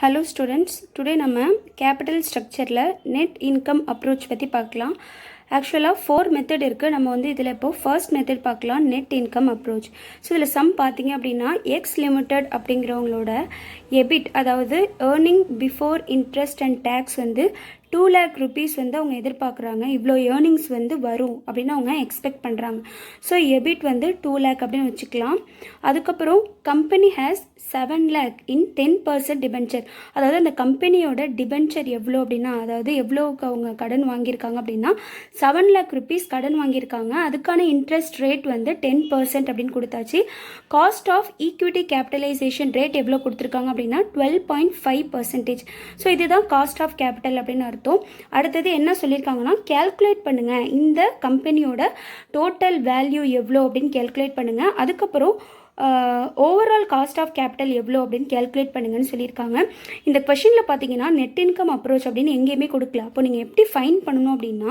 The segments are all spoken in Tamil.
Hello students, today நம்ம capital structureல net income approach பற்றி பார்க்கலாம். ஆக்சுவலாக 4 மெத்தட் இருக்குது. நம்ம வந்து இதில் இப்போது ஃபர்ஸ்ட் மெத்தட் பார்க்கலாம், நெட் இன்கம் அப்ரோச். ஸோ இதில் சம் பார்த்தீங்க அப்படின்னா எக்ஸ் லிமிடெட் அப்படிங்கிறவங்களோட எபிட், அதாவது earning before interest and tax வந்து 2 lakh rupees வந்து அவங்க எதிர்பார்க்குறாங்க. இவ்வளோ ஏர்னிங்ஸ் வந்து வரும் அப்படின்னு அவங்க எக்ஸ்பெக்ட் பண்ணுறாங்க. ஸோ எபிட் வந்து 2 lakh அப்படின்னு வச்சுக்கலாம். அதுக்கப்புறம் company has 7 lakh in 10% debenture. அதாவது அந்த கம்பெனியோட டிபென்ச்சர் எவ்வளோ அப்படின்னா, அதாவது எவ்வளோக்கு அவங்க கடன் வாங்கியிருக்காங்க அப்படின்னா 7 lakh rupees கடன் வாங்கியிருக்காங்க. அதுக்கான இன்ட்ரெஸ்ட் ரேட் வந்து 10% அப்படின்னு கொடுத்தாச்சு. Cost of equity capitalisation rate எவ்வளோ கொடுத்துருக்காங்க அப்படின்னா 12.5%. ஸோ இதுதான் காஸ்ட் ஆஃப் கேபிட்டல் அப்படின்னு அர்த்தம். அடுத்தது என்ன சொல்லியிருக்காங்கன்னா, கேல்குலேட் பண்ணுங்கள் இந்த கம்பெனியோட டோட்டல் வேல்யூ எவ்வளோ அப்படின்னு கேல்குலேட் பண்ணுங்கள். அதுக்கப்புறம் ஓவரால் காஸ்ட் ஆஃப் கேபிட்டல் எவ்வளோ அப்படின்னு கேல்குலேட் பண்ணுங்கன்னு சொல்லியிருக்காங்க. இந்த கொஷனில் பார்த்தீங்கன்னா நெட் இன்கம் அப்ரோச் அப்படின்னு எங்கேயுமே கொடுக்கல. அப்போ நீங்கள் எப்படி ஃபைன் பண்ணணும் அப்படின்னா,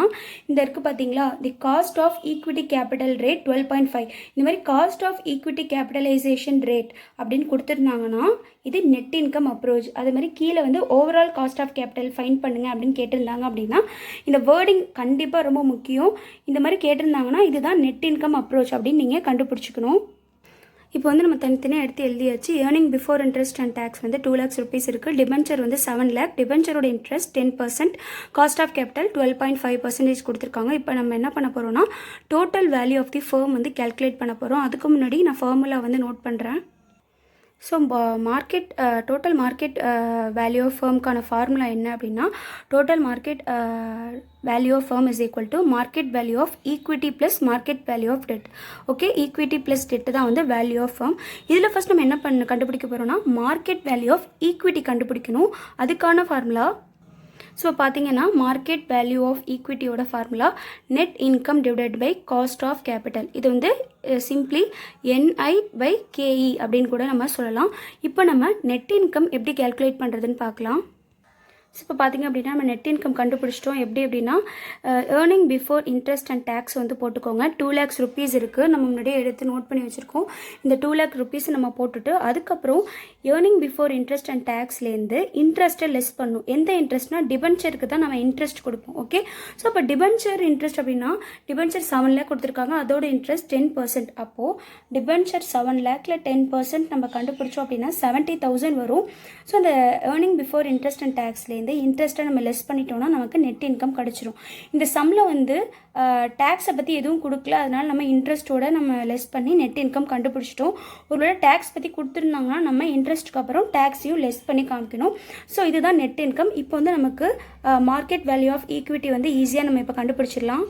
இந்த இருக்குது பார்த்தீங்களா, the cost of equity capital rate 12.5, இந்த மாதிரி cost of equity capitalisation rate அப்படின்னு கொடுத்துருந்தாங்கன்னா இது நெட் இன்கம் அப்ரோச். அதே மாதிரி கீழே வந்து overall cost of capital find பண்ணுங்கள் அப்படின்னு கேட்டிருந்தாங்க அப்படின்னா, இந்த வேர்டிங் கண்டிப்பாக ரொம்ப முக்கியம். இந்த மாதிரி கேட்டிருந்தாங்கன்னா இதுதான் நெட் இன்கம் அப்ரோச் அப்படின்னு நீங்கள் கண்டுபிடிச்சிக்கணும். இப்போ வந்து நம்ம தனித்தனியாக எடுத்து எழுதியாச்சு. Earning before interest and tax வந்து 2 lakhs rupees இருக்குது. டிபென்ச்சர் வந்து 7 lakh, டிபென்ச்சரோட இன்ட்ரெஸ்ட் 10%, காஸ்ட் ஆஃப் கேபிட்டல் 12.5% கொடுத்துருக்காங்க. இப்போ நம்ம என்ன பண்ண போகிறோம்னா, total value of the firm வந்து கேல்குலேட் பண்ண போகிறோம். அதுக்கு முன்னாடி நான் ஃபார்முலா வந்து நோட் பண்ணுறேன். So total market value of ஃபர்முக்கான ஃபார்முலா என்ன அப்படின்னா, total market value of firm is equal to market value of equity plus market value of debt. Okay, equity plus debt தான் வந்து வேல்யூ ஆஃப் ஃபர்ம். இதில் ஃபஸ்ட் நம்ம என்ன கண்டுபிடிக்க போகிறோம்னா, மார்க்கெட் வேல்யூ ஆஃப் ஈக்விட்டி கண்டுபிடிக்கணும். அதுக்கான ஃபார்முலா ஸோ பார்த்தீங்கன்னா, மார்க்கெட் வேல்யூ ஆஃப் ஈக்விட்டியோட formula net income divided by cost of capital. இது வந்து சிம்பிளி NI/KE அப்படின்னு கூட நம்ம சொல்லலாம். இப்போ நம்ம நெட் இன்கம் எப்படி கேல்குலேட் பண்ணுறதுன்னு பார்க்கலாம். ஸோ இப்போ பார்த்திங்க அப்படின்னா நம்ம நெட் இன்கம் கண்டுபிடிச்சிட்டோம். எப்படி அப்படின்னா, earning before interest and tax வந்து போட்டுக்கோங்க. 2 lakhs rupees இருக்குது. நம்ம முன்னாடியே எடுத்து நோட் பண்ணி வச்சுருக்கோம். இந்த 2 lakh rupees நம்ம போட்டுட்டு அதுக்கப்புறம் ஏர்னிங் பிஃபோர் இன்ட்ரெஸ்ட் அண்ட் டேக்ஸ்லேருந்து இன்ட்ரெஸ்ட்டை லெஸ் பண்ணும். எந்த இன்ட்ரெஸ்ட்னா டிபென்ச்சருக்கு தான் நம்ம இன்ட்ரெஸ்ட் கொடுப்போம். ஓகே, ஸோ இப்போ டிபென்ச்சர் இன்ட்ரெஸ்ட் அப்படின்னா டிபென்ச்சர் 7 lakh கொடுத்துருக்காங்க. அதோட இன்ட்ரெஸ்ட் 10%. அப்போது டிபென்ச்சர் 7 lakhல 10% நம்ம கண்டுபிடிச்சோம் அப்படின்னா 70,000 வரும். ஸோ அந்த ஏர்னிங் பிஃபோர் இன்ட்ரெஸ்ட் அண்ட் டேக்ஸ்லேருந்து இந்த இன்ட்ரெஸ்ட்டை நம்ம லெஸ் பண்ணிட்டோம்னா நமக்கு நெட் இன்கம் கிடச்சிரும். இந்த சம்மில் வந்து டேக்ஸை பற்றி எதுவும் கொடுக்கல, அதனால் நம்ம இன்ட்ரெஸ்ட்டோட நம்ம லெஸ் பண்ணி நெட் இன்கம் கண்டுபிடிச்சிட்டோம். ஒருவேளை டேக்ஸ் பற்றி கொடுத்துருந்தாங்கன்னா நம்ம இன்ட்ரெஸ்ட்டுக்கு அப்புறம் டேக்ஸையும் லெஸ் பண்ணி காமிக்கணும். ஸோ இதுதான் நெட் இன்கம். இப்போ வந்து நமக்கு மார்க்கெட் வேல்யூ ஆஃப் ஈக்விட்டி வந்து ஈஸியாக நம்ம இப்போ கண்டுபிடிச்சிடலாம்.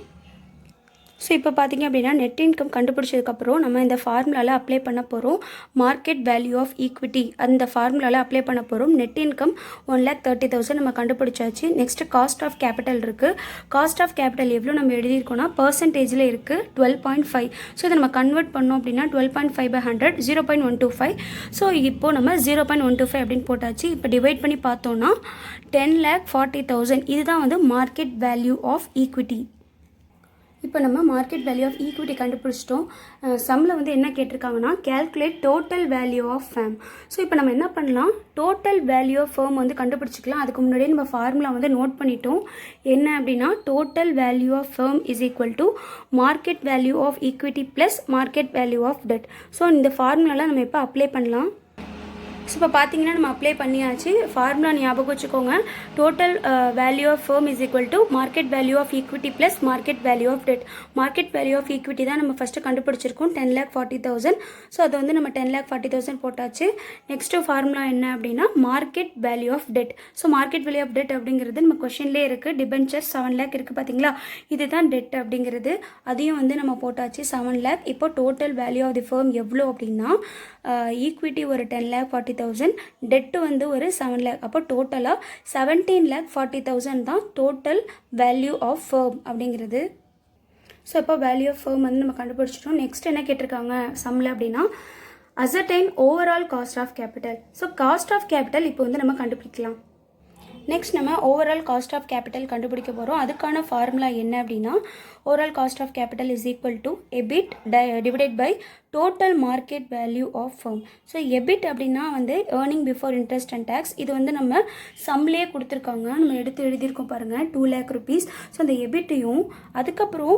ஸோ இப்போ பார்த்திங்க அப்படின்னா நெட் இன்கம் கண்டுபிடிச்சதுக்கப்புறம் நம்ம இந்த ஃபார்முலாவில் அப்ளை பண்ண போகிறோம். மார்க்கெட் வேல்யூ ஆஃப் ஈக்விட்டி அந்த ஃபார்முலாவில் அப்ளை பண்ண போகிறோம். நெட் இன்கம் 1,30,000 நம்ம கண்டுபிடிச்சாச்சு. நெக்ஸ்ட்டு காஸ்ட் ஆஃப் கேபிட்டல் இருக்குது. காஸ்ட் ஆஃப் கேபிட்டல் எவ்வளோ நம்ம எழுதியிருக்கோம்னா பர்சன்டேஜில் இருக்குது 12.5. ஸோ இதை நம்ம கன்வெர்ட் பண்ணோம் அப்படின்னா 12.5/100 0.125. ஸோ இப்போது நம்ம 0.125 அப்படின்னு போட்டாச்சு. இப்போ டிவைட் பண்ணி பார்த்தோன்னா 10,40,000. இதுதான் வந்து மார்க்கெட் வேல்யூ ஆஃப் ஈக்விட்டி. இப்போ நம்ம மார்க்கெட் வேல்யூ ஆஃப் ஈக்விட்டி கண்டுபிடிச்சிட்டோம். சம்மில் வந்து என்ன கேட்டிருக்காங்கன்னா, calculate total value of firm. So இப்போ நம்ம என்ன பண்ணலாம், டோட்டல் வேல்யூ ஆஃப் ஃபேம் வந்து கண்டுபிடிச்சிக்கலாம். அதுக்கு முன்னாடியே நம்ம ஃபார்முலா வந்து நோட் பண்ணிட்டோம். என்ன அப்படின்னா, total value of firm is equal to market value of equity plus market value of debt. So இந்த ஃபார்முலாவில் நம்ம இப்போ அப்ளை பண்ணலாம். ஸோ இப்போ பார்த்தீங்கன்னா நம்ம அப்ளை பண்ணியாச்சு. ஃபார்முலா ஞாபகம் வச்சுக்கோங்க. Total value of firm is equal to market value of equity plus market value of debt. Market value of equity தான் நம்ம ஃபஸ்ட்டு கண்டுபிடிச்சிருக்கோம் 10,40,000. ஸோ அதை வந்து நம்ம 10,40,000 போட்டாச்சு. நெக்ஸ்ட்டு ஃபார்முலா என்ன அப்படின்னா market value of debt. So market value of debt அப்படிங்கிறது நம்ம கொஷின்லேயே இருக்குது. டிபென்ச்சர் 7 lakh இருக்குது பார்த்தீங்களா, இதுதான் டெட் அப்படிங்கிறது. அதையும் வந்து நம்ம போட்டாச்சு 7 lakh. இப்போ total value of the firm எவ்வளோ அப்படின்னா, ஈக்விட்டி ஒரு 10,40,000, டெட்டு வந்து ஒரு 7 lakh. அப்போ டோட்டலாக 17,40,000 தான் டோட்டல் வேல்யூ ஆஃப் ஃபர்ம் அப்படிங்கிறது. ஸோ இப்போ வேல்யூ ஆஃப் ஃபர்ம் வந்து நம்ம கண்டுபிடிச்சிட்டோம். நெக்ஸ்ட் என்ன கேட்டிருக்காங்க சம்மில் அப்படின்னா, ascertain overall cost of capital. So cost of capital இப்போ வந்து நம்ம கண்டுபிடிக்கலாம். நெக்ஸ்ட் நம்ம ஓவரால் காஸ்ட் ஆஃப் கேபிட்டல் கண்டுபிடிக்க போகிறோம். அதுக்கான ஃபார்முலா என்ன அப்படின்னா, overall cost of capital is equal to EBIT divided by total market value of firm. So EBIT அப்படின்னா வந்து earning before interest and tax. இது வந்து நம்ம சம்லேயே கொடுத்துருக்காங்க, நம்ம எடுத்து எழுதியிருக்கோம் பாருங்கள், 2 lakh rupees. ஸோ அந்த எபிட்டையும் அதுக்கப்புறம்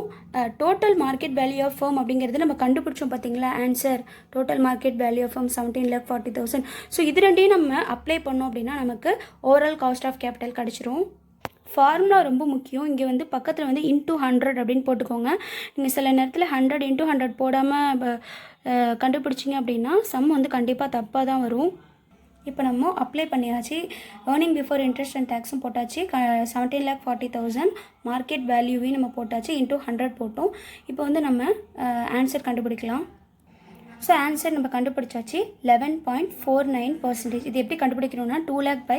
total market value of firm அப்படிங்கிறது நம்ம கண்டுபிடிச்சோம் பார்த்தீங்களா, answer total market value of firm 17,40,000. So இது ரெண்டையும் நம்ம அப்ளை பண்ணோம் அப்படின்னா நமக்கு ஓவரால் காஸ்ட் ஆஃப் கேபிட்டல் கிடச்சிரும். ஃபார்முலா ரொம்ப முக்கியம். இங்கே வந்து பக்கத்தில் வந்து இன்டூ 100 அப்படின்னு போட்டுக்கோங்க. நீங்கள் சில நேரத்தில் 100 × 100 போடாமல் கண்டுபிடிச்சிங்க அப்படின்னா சம் வந்து கண்டிப்பாக தப்பாக தான் வரும். இப்போ நம்ம அப்ளை பண்ணியாச்சு. ஏர்னிங் பிஃபோர் இன்ட்ரெஸ்ட் அண்ட் டேக்ஸும் போட்டாச்சு. 17,40,000 மார்க்கெட் வேல்யூவையும் நம்ம போட்டாச்சு. இன்டூ 100 போட்டோம். இப்போ வந்து நம்ம ஆன்சர் கண்டுபிடிக்கலாம். ஸோ ஆன்சர் நம்ம கண்டுபிடிச்சாச்சு 11.49%. இது எப்படி கண்டுபிடிக்கணும்னா 2 lakh by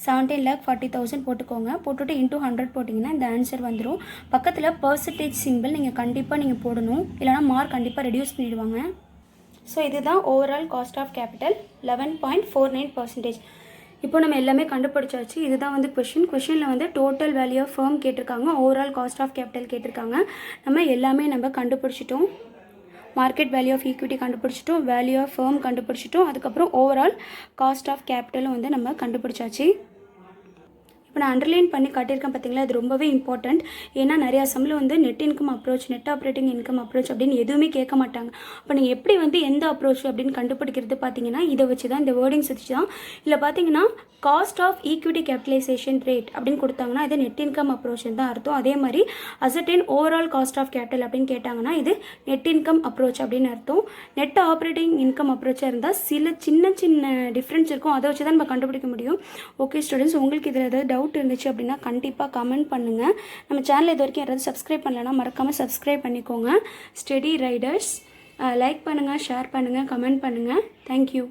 17,40,000 போட்டுக்கோங்க. போட்டுட்டு இன்டூ 100 போட்டிங்கன்னா இந்த ஆன்சர் வந்துடும். பக்கத்தில் பர்சன்டேஜ் சிம்பிள் நீங்கள் கண்டிப்பாக போடணும், இல்லைனா மார்க் கண்டிப்பாக ரெடியூஸ் பண்ணிவிடுவாங்க. ஸோ இதுதான் ஓவரால் காஸ்ட் ஆஃப் கேபிட்டல் 11.49%. இப்போ நம்ம எல்லாமே கண்டுபிடிச்சாச்சு. இதுதான் வந்து கொஷினில் வந்து டோட்டல் வேல்யூ ஆஃப் ஃபர்ம் கேட்டிருக்காங்க, ஓவரால் காஸ்ட் ஆஃப் கேபிட்டல் கேட்டிருக்காங்க. நம்ம எல்லாமே கண்டுபிடிச்சிட்டோம். மார்க்கெட் வேல்யூ ஆஃப் ஈக்விட்டி கண்டுபிடிச்சிட்டோம், வேல்யூ ஆஃப் ஃபர்ம் கண்டுபிடிச்சிட்டோம், அதுக்கப்புறம் ஓவரால் காஸ்ட் ஆஃப் கேபிட்டலும் வந்து நம்ம கண்டுபிடிச்சாச்சு. இப்போ நான் அண்டர்லைன் பண்ணி காட்டியிருக்கேன் பார்த்தீங்களா, இது ரொம்பவே இம்பார்ட்டண்ட். ஏன்னா நிறையா சம்மில் வந்து net income approach, net operating income approach அப்படின்னு எதுவுமே கேட்க மாட்டாங்க. அப்போ நீங்கள் எப்படி வந்து எந்த அப்ரோச் அப்படின்னு கண்டுபிடிக்கிறது பார்த்தீங்கன்னா இதை வச்சு தான், இந்த வேர்டிங்ஸ் வச்சு தான். இதில் பார்த்தீங்கன்னா cost of equity capitalisation rate அப்படின்னு கொடுத்தாங்கன்னா இது நெட் இன்கம் அப்ரோச் தான் அர்த்தம். அதே மாதிரி ascertain overall cost of capital அப்படின்னு கேட்டாங்கன்னா இது நெட் இன்கம் அப்ரோச் அப்படின்னு அர்த்தம். நெட் ஆப்ரேட்டிங் இன்கம் அப்ரோச்சாக இருந்தால் சில சின்ன சின்ன டிஃப்ரென்ஸ் இருக்கும், அதை வச்சு தான் நம்ம கண்டுபிடிக்க முடியும். ஓகே ஸ்டூடெண்ட்ஸ், உங்களுக்கு இதில் ஏதாவது டவுட் இருந்துச்சு அப்படின்னா கண்டிப்பாக கமெண்ட் பண்ணுங்கள். நம்ம சேனல் இது வரைக்கும் யாராவது சப்ஸ்கிரைப் பண்ணலைன்னா மறக்காமல் சப்ஸ்கிரைப் பண்ணிக்கோங்க. ஸ்டடி ரைடர்ஸ் லைக் பண்ணுங்கள், ஷேர் பண்ணுங்கள், கமெண்ட் பண்ணுங்கள். தேங்க்யூ.